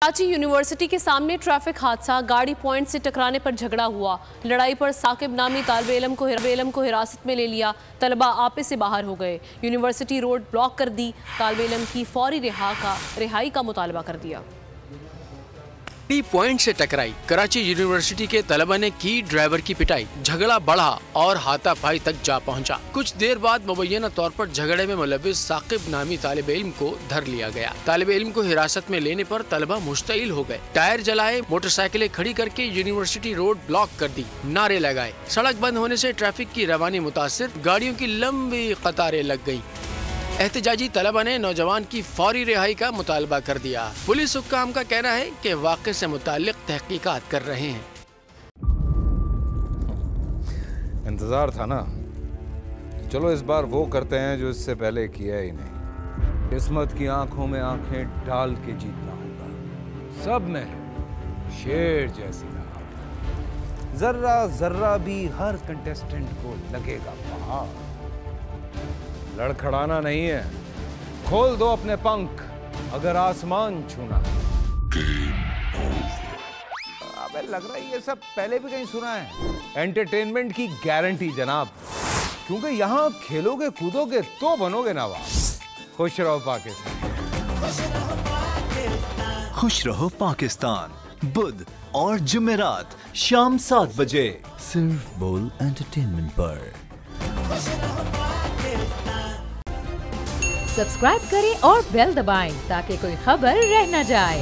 Karachi university के सामने traffic हादसा, गाड़ी पॉइंट से टकराने पर झगड़ा हुआ। लड़ाई पर साकिब नामी तालिब इल्म को हिरासत में ले लिया। तलबा आपे से बाहर हो गए। यूनिवर्सिटी रोड ब्लॉक कर दी। तालिब इल्म की फौरी रिहाई का मुतालबा कर दिया। पॉइंट से टकराई, कराची यूनिवर्सिटी के तलबा ने की ड्राइवर की पिटाई। झगड़ा बढ़ा और हाथापाई तक जा पहुंचा। कुछ देर बाद मुबैना तौर पर झगड़े में मुलव्विस साकिब नामी तालिब इल्म को धर लिया गया। तालिब इल्म को हिरासत में लेने पर तलबा मुश्तइल हो गए। टायर जलाए, मोटरसाइकिलें खड़ी करके यूनिवर्सिटी रोड ब्लॉक कर दी, नारे लगाए। सड़क बंद होने से ट्रैफिक की रवानी मुतासिर, गाड़ियों की लंबी कतारें लग गयी। एहतजाजी तलबा ने नौजवान की फौरी रिहाई का मुतालबा कर दिया। पुलिस हुक्काम का कहना है कि वाक़े से मुताल्लिक तहकीकात कर रहे हैं। इंतजार था ना, चलो इस बार वो करते हैं जो इससे पहले किया ही नहीं। किस्मत की आंखों में आंखें डाल के जीतना होगा। सब में है शेर जैसी राह, जर्रा जर्रा भी हर कंटेस्टेंट को लगेगा पहाड़। लड़खड़ाना नहीं है, खोल दो अपने पंख अगर आसमान छूना है। अबे लग रहा है ये सब पहले भी कहीं सुना है। एंटरटेनमेंट की गारंटी जनाब, क्योंकि यहाँ खेलोगे कूदोगे तो बनोगे नवाब। खुश रहो पाकिस्तान। खुश रहो पाकिस्तान, बुध और जुमेरात शाम 7 बजे सिर्फ बोल एंटरटेनमेंट पर। सब्सक्राइब करें और बेल दबाएं ताकि कोई खबर रह न जाए।